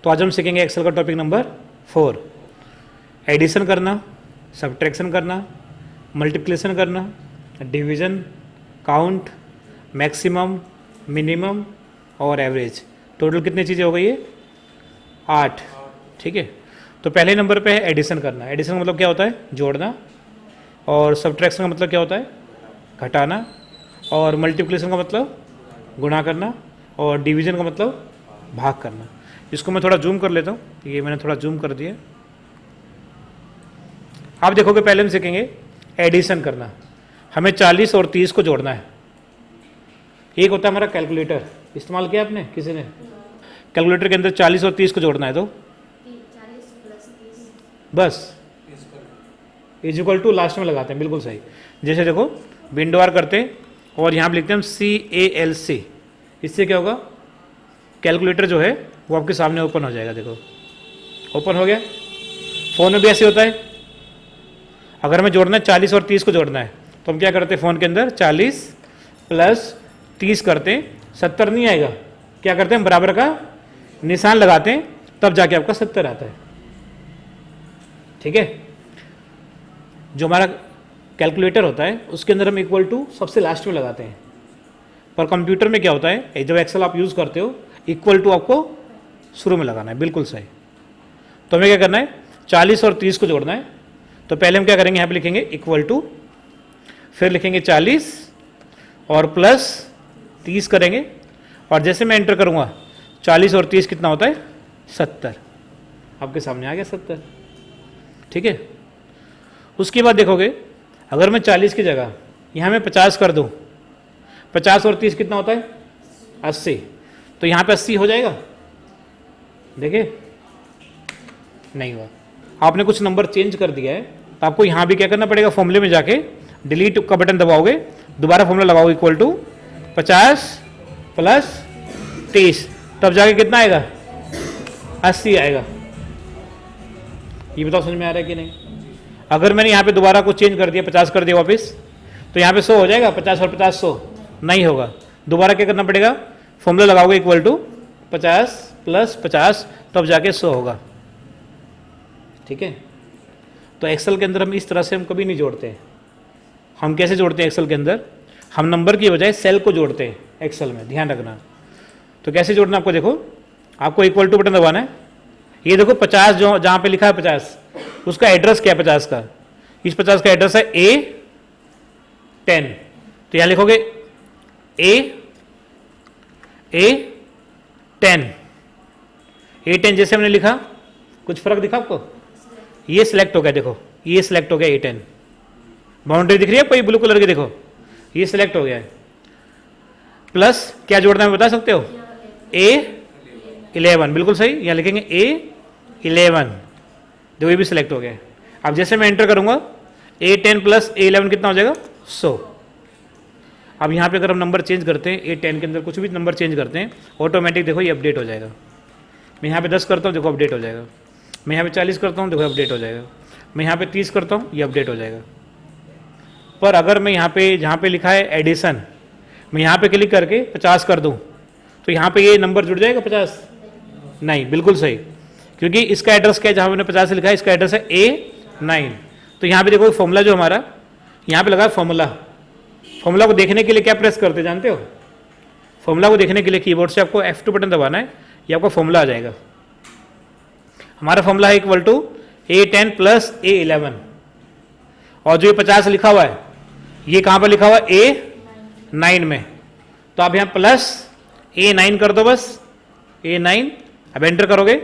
तो आज हम सीखेंगे एक्सेल का टॉपिक नंबर 4, एडिशन करना, सब्ट्रैक्शन करना, मल्टीप्लिकेशन करना, डिवीज़न, काउंट, मैक्सिमम, मिनिमम और एवरेज। टोटल कितनी चीज़ें हो गई है? 8। ठीक है, तो पहले नंबर पे है एडिशन करना। एडिशन का मतलब क्या होता है? जोड़ना। और सब्ट्रैक्शन का मतलब क्या होता है? घटाना। और मल्टीप्लिकेशन का मतलब गुणा करना। और डिवीज़न का मतलब भाग करना। इसको मैं थोड़ा जूम कर लेता हूँ, ये मैंने थोड़ा जूम कर दिया। आप देखोगे पहले हम सीखेंगे एडिशन करना। हमें 40 और 30 को जोड़ना है। एक होता है हमारा कैलकुलेटर, इस्तेमाल किया आपने किसी ने? कैलकुलेटर के अंदर 40 और 30 को जोड़ना है तो 40 + 30 बस इज इक्वल टू लास्ट में लगाते हैं। बिल्कुल सही। जैसे देखो विंडो आर करते हैं और यहाँ पे लिखते हैं हम CALC। इससे क्या होगा? कैलकुलेटर जो है वो आपके सामने ओपन हो जाएगा। देखो ओपन हो गया। फ़ोन में भी ऐसे होता है। अगर हमें जोड़ना है 40 और 30 को जोड़ना है तो हम क्या करते हैं? फ़ोन के अंदर 40 + 30 करते हैं, 70 नहीं आएगा। क्या करते हैं? बराबर का निशान लगाते हैं, तब जाके आपका 70 आता है। ठीक है, जो हमारा कैलकुलेटर होता है उसके अंदर हम इक्वल टू सबसे लास्ट में लगाते हैं। पर कंप्यूटर में क्या होता है, जब एक्सेल आप यूज़ करते हो इक्वल टू आपको शुरू में लगाना है। बिल्कुल सही। तो हमें क्या करना है? 40 और 30 को जोड़ना है। तो पहले हम क्या करेंगे? यहाँ पे लिखेंगे इक्वल टू, फिर लिखेंगे 40 और प्लस 30 करेंगे। और जैसे मैं एंटर करूँगा 40 और 30 कितना होता है? 70। आपके सामने आ गया 70। ठीक है, उसके बाद देखोगे अगर मैं 40 की जगह यहाँ मैं 50 कर दूँ, 50 और 30 कितना होता है? 80। तो यहाँ पे 80 हो जाएगा? देखिए नहीं हुआ। आपने कुछ नंबर चेंज कर दिया है तो आपको यहाँ भी क्या करना पड़ेगा? फॉर्मूले में जाके डिलीट का बटन दबाओगे, दोबारा फॉर्मूला लगाओगे इक्वल टू 50 + 30, तब जाके कितना आएगा? 80 आएगा। ये बताओ समझ में आ रहा है कि नहीं? अगर मैंने यहाँ पे दोबारा कुछ चेंज कर दिया, 50 कर दिया वापस, तो यहाँ पे 100 हो जाएगा? 50 और 50 100 नहीं होगा। दोबारा क्या करना पड़ेगा? फॉर्मूला लगाओगे इक्वल टू 50 + 50, तब जाके 100 होगा। ठीक है, तो एक्सेल के अंदर हम इस तरह से हम कभी नहीं जोड़ते हैं। हम कैसे जोड़ते हैं एक्सेल के अंदर? हम नंबर की बजाय सेल को जोड़ते हैं एक्सेल में, ध्यान रखना। तो कैसे जोड़ना आपको देखो, आपको इक्वल टू बटन दबाना है। ये देखो 50 जो जहाँ पे लिखा है 50, उसका एड्रेस क्या है 50 का? इस 50 का एड्रेस है A10। तो यहाँ लिखोगे A10 जैसे हमने लिखा, कुछ फर्क दिखा आपको? ये सिलेक्ट हो गया। देखो ये सिलेक्ट हो गया A10। बाउंड्री दिख रही है कोई ब्लू कलर की? देखो ये सिलेक्ट हो गया है। प्लस क्या जोड़ना है बता सकते हो? A11। बिल्कुल सही। यहाँ लिखेंगे A11। देखो ये भी सिलेक्ट हो गया है। अब जैसे मैं एंटर करूंगा A10 + A11 कितना हो जाएगा? 100। अब यहाँ पे अगर हम नंबर चेंज करते हैं, A10 के अंदर कुछ भी नंबर चेंज करते हैं, ऑटोमेटिक देखो ये अपडेट हो जाएगा। मैं यहाँ पे 10 करता हूँ, देखो अपडेट हो जाएगा। मैं यहाँ पे 40 करता हूँ, देखो अपडेट हो जाएगा। मैं यहाँ पे 30 करता हूँ, ये अपडेट हो जाएगा। पर अगर मैं यहाँ पे जहाँ पे लिखा है एडिशन, मैं यहाँ पे क्लिक करके 50 कर दूँ, तो यहाँ पे ये नंबर जुड़ जाएगा 50? नहीं। बिल्कुल सही, क्योंकि इसका एड्रेस क्या है? जहाँ मैंने 50 लिखा है इसका एड्रेस है A9। तो यहाँ पे देखो फॉर्मूला जो हमारा यहाँ पे लगा है फॉर्मूला। फॉर्मूला को देखने के लिए क्या प्रेस करते जानते हो? फॉर्मूला को देखने के लिए कीबोर्ड से आपको F2 बटन दबाना है, ये आपका फॉर्मूला आ जाएगा। हमारा फॉर्मूला है इक्वल टू A10 + A11। और जो ये 50 लिखा हुआ है ये कहाँ पर लिखा हुआ है? A9 में। तो आप यहाँ प्लस A9 कर दो, बस A9। अब एंटर करोगे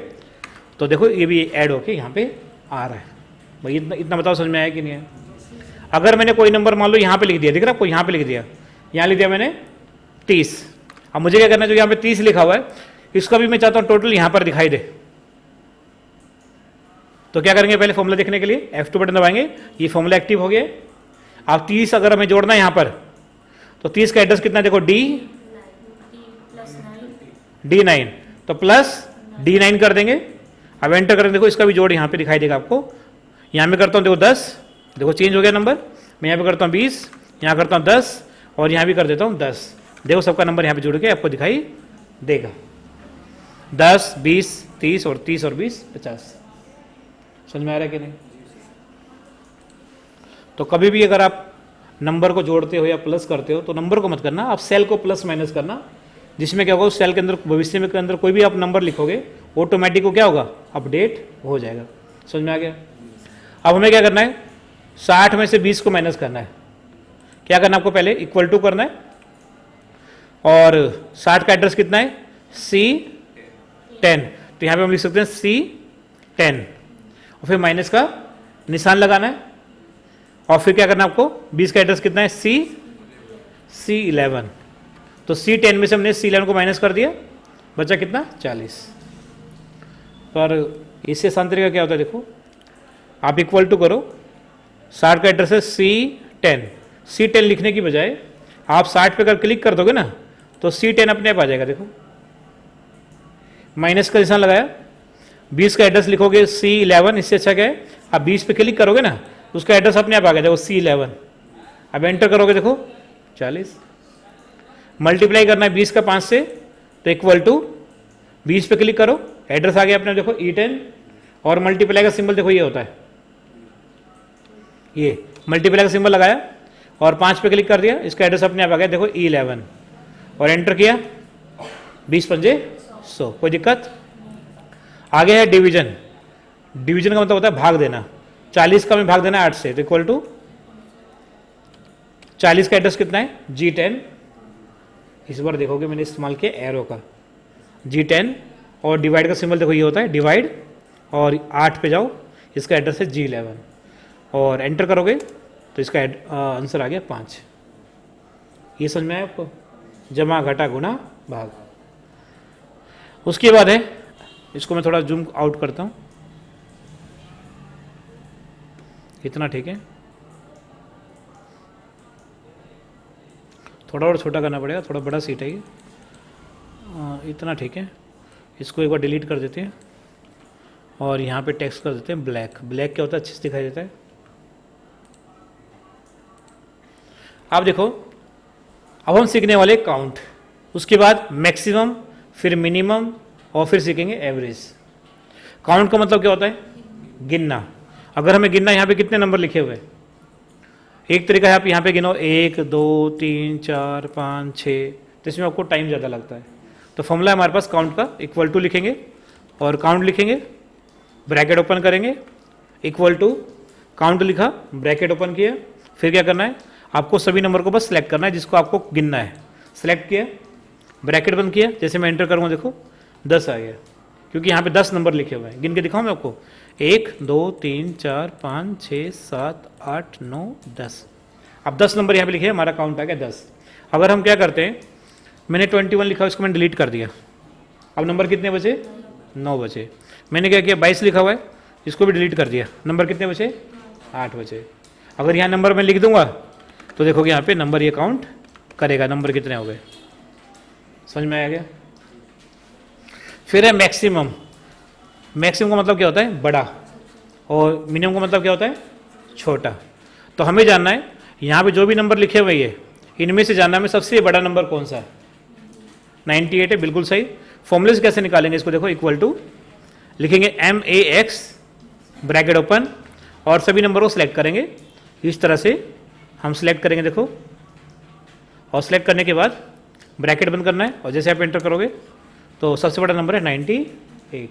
तो देखो ये भी ऐड होके यहाँ पे आ रहा है। भाई इतना बताओ समझ में आया कि नहीं है? अगर मैंने कोई नंबर मान लो यहाँ पे लिख दिया, दिख रहा आपको? यहाँ पे लिख दिया, यहाँ लिख दिया मैंने 30। अब मुझे क्या करना है? जो यहाँ पे 30 लिखा हुआ है इसका भी मैं चाहता हूँ टोटल यहाँ पर दिखाई दे। तो क्या करेंगे? पहले फॉर्मूला देखने के लिए F2 बटन दबाएंगे, ये फॉर्मूला एक्टिव हो गया। अब 30 अगर हमें जोड़ना है यहाँ पर, तो 30 का एड्रेस कितना? देखो D9, तो प्लस D9 कर देंगे। अब एंटर करेंगे, देखो इसका भी जोड़ यहाँ पे दिखाई देगा आपको। यहाँ में करता हूँ देखो 10, देखो चेंज हो गया नंबर। मैं यहाँ पे करता हूँ 20, यहाँ करता हूँ 10 और यहाँ भी कर देता हूँ 10। देखो सबका नंबर यहाँ पे जुड़ के आपको दिखाई देगा। 10, 20, 30 और 30 और 20 50। समझ में आ रहा है कि नहीं? तो कभी भी अगर आप नंबर को जोड़ते हो या प्लस करते हो तो नंबर को मत करना, आप सेल को प्लस माइनस करना, जिसमें क्या होगा उस सेल के अंदर भविष्य में के अंदर कोई भी आप नंबर लिखोगे ऑटोमेटिक वो क्या होगा, अपडेट हो जाएगा। समझ में आ गया? अब हमें क्या करना है, 60 में से 20 को माइनस करना है। क्या करना है आपको, पहले इक्वल टू करना है और 60 का एड्रेस कितना है, C10, तो यहाँ पे हम लिख सकते हैं C10 और फिर माइनस का निशान लगाना है और फिर क्या करना है आपको, 20 का एड्रेस कितना है, C11, तो C10 में से हमने C11 को माइनस कर दिया, बचा कितना, 40। पर इससे आसान तरीका क्या होता है, देखो आप इक्वल टू करो, 60 का एड्रेस है C10 लिखने की बजाय आप 60 पे अगर क्लिक कर दोगे ना तो C10 अपने आप आ जाएगा। देखो माइनस का निशान लगाया, 20 का एड्रेस लिखोगे C11, इससे अच्छा क्या है, आप 20 पे क्लिक करोगे ना उसका एड्रेस अपने आप आ गया, देखो C11। अब एंटर करोगे, देखो 40। मल्टीप्लाई करना है 20 का 5 से, तो इक्वल टू 20 पे क्लिक करो, एड्रेस आ गया अपने, देखो E10 और मल्टीप्लाई का सिंबल देखो ये होता है, ये मल्टीप्लाई का सिंबल लगाया और 5 पे क्लिक कर दिया, इसका एड्रेस अपने आप आ गया, देखो E11 और एंटर किया, 20 पंजे 100। कोई दिक्कत? आगे है डिवीजन। डिवीजन का मतलब होता है भाग देना। 40 का में भाग देना 8 से, तो इक्वल टू 40 का एड्रेस कितना है, G10, इस बार देखोगे मैंने इस्तेमाल किया एरो का, G10 और डिवाइड का सिंबल देखो ये होता है डिवाइड, और 8 पे जाओ, इसका एड्रेस है G11 और एंटर करोगे तो इसका आंसर आ गया 5। ये समझ में आया आपको, जमा घटा गुना भाग। उसके बाद है, इसको मैं थोड़ा जूम आउट करता हूँ, इतना ठीक है, थोड़ा और छोटा करना पड़ेगा, थोड़ा बड़ा सीट है ये, इतना ठीक है। इसको एक बार डिलीट कर देते हैं और यहाँ पे टेक्स्ट कर देते हैं ब्लैक। ब्लैक क्या होता है, अच्छे से दिखाई देता है। आप देखो, अब हम सीखने वाले काउंट, उसके बाद मैक्सिमम, फिर मिनिमम और फिर सीखेंगे एवरेज। काउंट का मतलब क्या होता है, गिनना। अगर हमें गिनना, यहाँ पे कितने नंबर लिखे हुए हैं, एक तरीका है आप यहाँ पे गिनो 1 2 3 4 5 6, तो इसमें आपको टाइम ज़्यादा लगता है। तो फॉर्मूला है हमारे पास काउंट का, इक्वल टू लिखेंगे और काउंट लिखेंगे, ब्रैकेट ओपन करेंगे, इक्वल टू काउंट लिखा, ब्रैकेट ओपन किया, फिर क्या करना है, आपको सभी नंबर को बस सेलेक्ट करना है जिसको आपको गिनना है। सेलेक्ट किया, ब्रैकेट बंद किया, जैसे मैं एंटर करूँगा देखो 10 आ गया, क्योंकि यहाँ पे 10 नंबर लिखे हुए हैं। गिन के दिखाऊँ मैं आपको, 1 2 3 4 5 6 7 8 9 10। अब 10 नंबर यहाँ पे लिखे हैं, हमारा काउंट आ गया 10। अगर हम क्या करते हैं, मैंने 21 लिखा, इसको मैंने डिलीट कर दिया, अब नंबर कितने बचे, 9 बचे। मैंने क्या किया, 22 लिखा हुआ है, इसको भी डिलीट कर दिया, नंबर कितने बचे, 8 बचे। अगर यहाँ नंबर मैं लिख दूंगा तो देखोगे यहाँ पे नंबर ये काउंट करेगा, नंबर कितने हो गए। समझ में आ गया? फिर है मैक्सिमम। मैक्सिमम का मतलब क्या होता है, बड़ा, और मिनिमम का मतलब क्या होता है, छोटा। तो हमें जानना है यहाँ पे जो भी नंबर लिखे हुए हैं इनमें से जानना है सबसे बड़ा नंबर कौन सा है। 98 है, बिल्कुल सही। फॉर्मूले से कैसे निकालेंगे इसको, देखो इक्वल टू लिखेंगे MAX, ब्रैकेट ओपन, और सभी नंबर को सिलेक्ट करेंगे, इस तरह से हम सिलेक्ट करेंगे, देखो, और सिलेक्ट करने के बाद ब्रैकेट बंद करना है, और जैसे आप एंटर करोगे तो सबसे बड़ा नंबर है 98।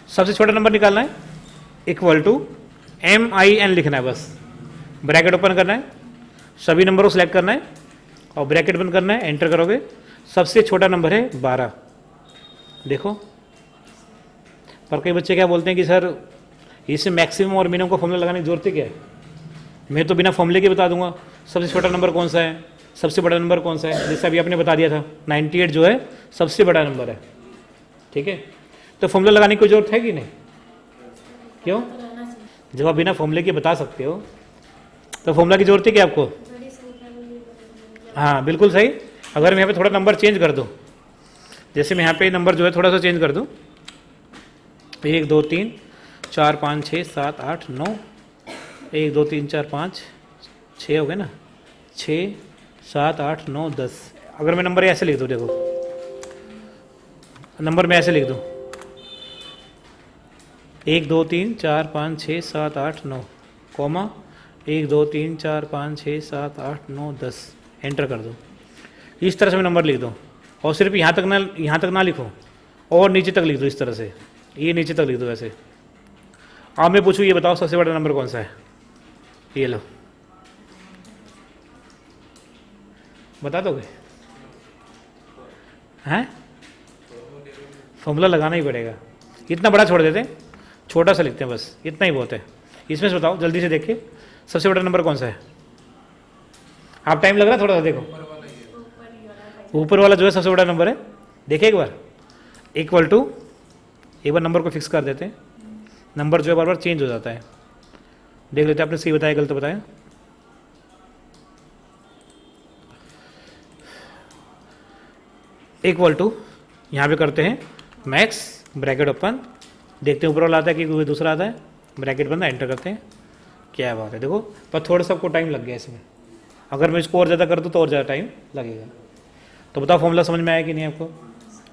सबसे छोटा नंबर निकालना है, इक्वल टू MIN लिखना है, बस ब्रैकेट ओपन करना है, सभी नंबर को सिलेक्ट करना है और ब्रैकेट बंद करना है, एंटर करोगे, सबसे छोटा नंबर है 12। देखो, पर कई बच्चे क्या बोलते हैं कि सर इसमें मैक्सिमम और मिनिमम को फॉर्मूला लगाने की जरूरत है क्या है। मैं तो बिना फॉर्मूले के बता दूंगा सबसे छोटा नंबर कौन सा है, सबसे बड़ा नंबर कौन सा है, जैसे अभी आपने बता दिया था 98 जो है सबसे बड़ा नंबर है, ठीक है। तो फॉर्मूला लगाने की कोई जरूरत है कि नहीं, क्यों? जब आप बिना फॉर्मूले के बता सकते हो तो फॉर्मूला की जरूरत है क्या आपको? बड़ी संख्या में भी बदलने में। हाँ बिल्कुल सही। अगर मैं यहाँ पे थोड़ा नंबर चेंज कर दूँ, जैसे मैं यहाँ पे नंबर जो है थोड़ा सा चेंज कर दूँ, 1 2 3 4 5 6 7 8 9, 1 2 3 4 5 6 हो गए ना, 6 7 8 9 10। अगर मैं नंबर ऐसे लिख दूँ, देखो नंबर मैं ऐसे लिख दूँ 1 2 3 4 5 6 7 8 9 कॉमा 1 2 3 4 5 6 7 8 9 10 एंटर कर दो। इस तरह से मैं नंबर लिख दो और सिर्फ यहाँ तक ना लिखो और नीचे तक लिख दो इस तरह से, ये नीचे तक लिख दो ऐसे। अब मैं पूछूँ ये बताओ सबसे बड़ा नंबर कौन सा है? ये लो, बता दोगे? हैं? फॉर्मूला लगाना ही पड़ेगा। इतना बड़ा छोड़ देते हैं, छोटा सा लिखते हैं, बस इतना ही बहुत है। इसमें से बताओ जल्दी से, देखिए सबसे बड़ा नंबर कौन सा है? आप टाइम लग रहा है थोड़ा सा, देखो ऊपर वाला जो है सबसे बड़ा नंबर है। देखिए एक बार, इक्वल टू, एक बार नंबर को फिक्स कर देते हैं। नंबर जो है बार बार चेंज हो जाता है, देख लेते हैं आपने सही बताया गलत बताया। इक्वल टू, यहाँ पे करते हैं मैक्स, ब्रैकेट ओपन, देखते हैं ऊपर वाला आता है कि कोई दूसरा आता है, ब्रैकेट बंद, एंटर करते हैं। क्या बात है, देखो पर थोड़ा सा आपको टाइम लग गया इसमें। अगर मैं इसको और ज़्यादा कर दूँ तो और ज़्यादा टाइम लगेगा। तो बताओ फॉर्मूला समझ में आया कि नहीं आपको?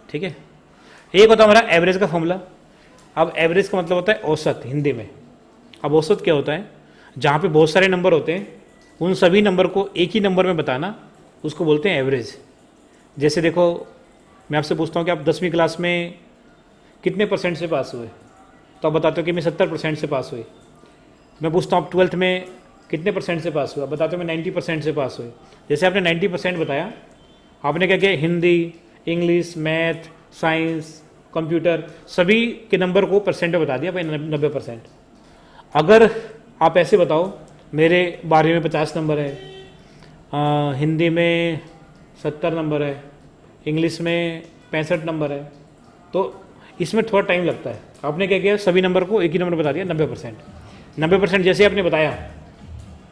ठीक है, एक होता है हमारा एवरेज का फॉर्मूला। अब एवरेज का मतलब होता है औसत हिंदी में। अब औसत क्या होता है? जहाँ पे बहुत सारे नंबर होते हैं उन सभी नंबर को एक ही नंबर में बताना, उसको बोलते हैं एवरेज। जैसे देखो, मैं आपसे पूछता हूँ कि आप 10वीं क्लास में कितने % से पास हुए, तो आप बताते हो कि मैं 70% से पास हुई। मैं पूछता हूँ आप 12th में कितने % से पास हुआ, बताते हो मैं 90% से पास हुई। जैसे आपने 90% बताया, आपने क्या किया, Hindi, English, math, science, computer सभी के नंबर को परसेंट में बता दिया भाई 90%। अगर आप ऐसे बताओ मेरे 12वीं में 50 नंबर है, हिंदी में 70 नंबर है, इंग्लिश में 65 नंबर है, तो इसमें थोड़ा टाइम लगता है। आपने क्या किया, सभी नंबर को एक ही नंबर बता दिया 90%। 90% जैसे आपने बताया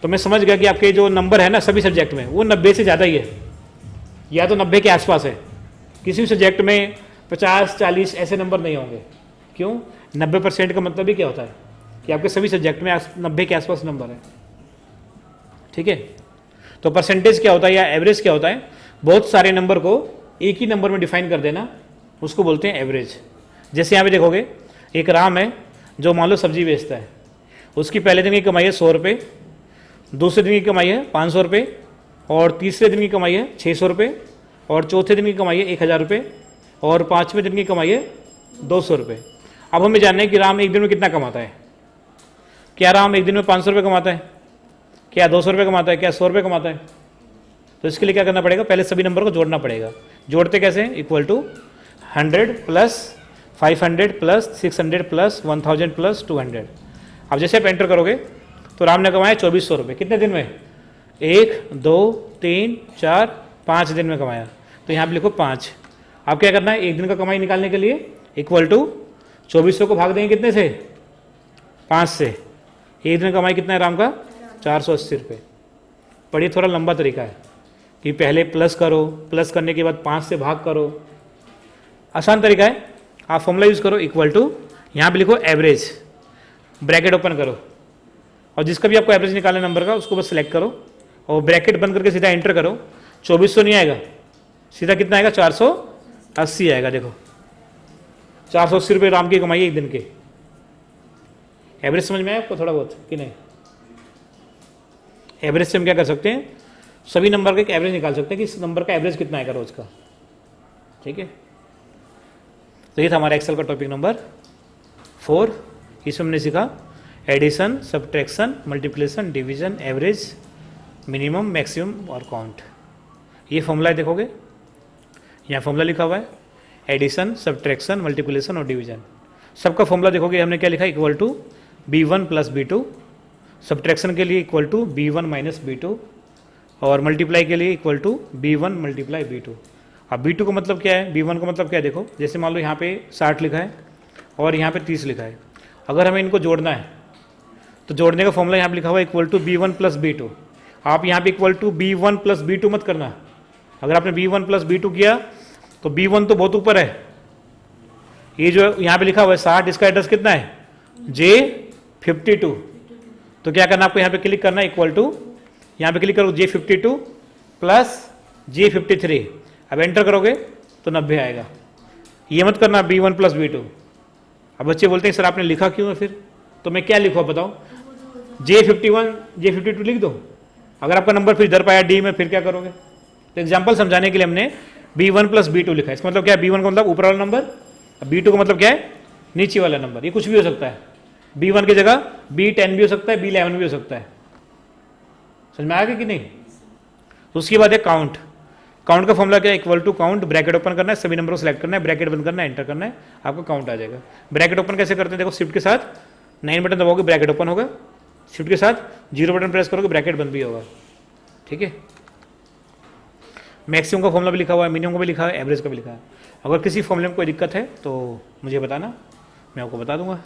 तो मैं समझ गया कि आपके जो नंबर है ना सभी सब्जेक्ट में वो 90 से ज़्यादा ही है, या तो 90 के आसपास है। किसी भी सब्जेक्ट में 50 40 ऐसे नंबर नहीं होंगे। क्यों? 90% का मतलब ही क्या होता है कि आपके सभी सब्जेक्ट में 90 के आसपास नंबर है। ठीक है, तो परसेंटेज क्या होता है या एवरेज क्या होता है? बहुत सारे नंबर को एक ही नंबर में डिफाइन कर देना, उसको बोलते हैं एवरेज। जैसे यहाँ पे देखोगे, एक राम है जो मान लो सब्जी बेचता है, उसकी पहले दिन की कमाई है 100 रुपये, दूसरे दिन की कमाई है 500 रुपये, और तीसरे दिन की कमाई है 600 रुपये, और चौथे दिन की कमाई है 1000 रुपये, और 5वें दिन की कमाई है 200 रुपये। अब हमें जानना है कि राम एक दिन में कितना कमाता है। क्या राम एक दिन में 500 रुपये कमाता है? क्या 200 रुपये कमाता है? क्या 100 रुपये कमाता है? तो इसके लिए क्या करना पड़ेगा, पहले सभी नंबर को जोड़ना पड़ेगा। जोड़ते कैसे? Equal to 100 plus 500 plus 600 plus 1000 plus 200। अब जैसे आप एंटर करोगे तो राम ने कमाया 2400 रुपये। कितने दिन में? 1 2 3 4 5 दिन में कमाया। तो यहाँ पे लिखो 5। अब क्या करना है, एक दिन का कमाई निकालने के लिए इक्वल टू 2400 को भाग देंगे कितने से? 5 से। एक दिन का कमाई कितना है राम का? 480 रुपये। पढ़िए, थोड़ा लंबा तरीका है कि पहले प्लस करो, प्लस करने के बाद 5 से भाग करो। आसान तरीका है, आप फॉर्मूला यूज़ करो, इक्वल टू यहाँ पे लिखो एवरेज, ब्रैकेट ओपन करो, और जिसका भी आपको एवरेज निकालना नंबर का उसको बस सेलेक्ट करो और ब्रैकेट बंद करके सीधा एंटर करो। 2400 नहीं आएगा, सीधा कितना आएगा? 480 आएगा। देखो 480 रुपये राम की कमाई है एक दिन के। एवरेज समझ में आया आपको थोड़ा बहुत कि नहीं? एवरेज से हम क्या कर सकते हैं, सभी नंबर का एक एवरेज निकाल सकते हैं कि इस नंबर का एवरेज कितना आएगा रोज का। ठीक है, तो ये था हमारा एक्सेल का टॉपिक नंबर 4। इसमें हमने सीखा addition, subtraction, multiplication, division, average, minimum, maximum और काउंट। ये फॉर्मूला देखोगे, यहाँ फॉर्मूला लिखा हुआ है एडिशन, सब्ट्रैक्शन, मल्टीप्लिकेशन और डिवीजन। सबका फॉर्मूला देखोगे हमने क्या लिखा है, equal to B1 plus B2। Subtraction के लिए equal to B1 minus B2, और मल्टीप्लाई के लिए equal to B1 multiply B2। अब B2 का मतलब क्या है, B1 का मतलब क्या है? देखो जैसे मान लो यहाँ पे 60 लिखा है और यहाँ पे 30 लिखा है। अगर हमें इनको जोड़ना है तो जोड़ने का फॉर्मूला यहाँ पे लिखा हुआ है equal to B1 plus B2। आप यहाँ पे equal to B1 plus B2 मत करना। अगर आपने B1 प्लस B2 किया तो B1 तो बहुत ऊपर है, ये जो यहाँ पे लिखा हुआ है 60, इसका एड्रेस कितना है? J52। तो क्या करना, आपको यहाँ पे क्लिक करना है, इक्वल टू यहाँ पे क्लिक करो J52 प्लस J53। अब एंटर करोगे तो 90 आएगा। ये मत करना B1 प्लस B2, अब बच्चे बोलते हैं सर आपने लिखा क्यों है फिर, तो मैं क्या लिखूँ बताओ, J51 J52 लिख दो। अगर आपका नंबर फिर इधर पाया डी में, फिर क्या करोगे? तो एग्जाम्पल समझाने के लिए हमने B1 + B2 लिखा है। इसका मतलब क्या है? B1 का मतलब ऊपर वाला नंबर, B2 का मतलब क्या है? नीचे वाला नंबर। ये कुछ भी हो सकता है, B1 की जगह B10 भी हो सकता है, B11 भी हो सकता है। समझ में आ गया कि नहीं? तो उसके बाद है काउंट। काउंट का फॉर्मूला क्या है? Equal to count, bracket open करना है, सभी नंबर को सिलेक्ट करना है, ब्रैकेट बंद करना है, एंटर करना है, आपका काउंट आ जाएगा। ब्रैकेट ओपन कैसे करते हैं? देखो शिफ्ट के साथ 9 बटन दबाओगे ब्रैकेट ओपन होगा, शिफ्ट के साथ 0 बटन प्रेस करोगे ब्रैकेट बंद भी होगा। ठीक है। मैक्सिमम का फॉर्मूला भी लिखा हुआ है, मिनिमम का भी लिखा है, एवरेज का भी लिखा है। अगर किसी फॉर्मूले में कोई दिक्कत है तो मुझे बताना, मैं आपको बता दूंगा।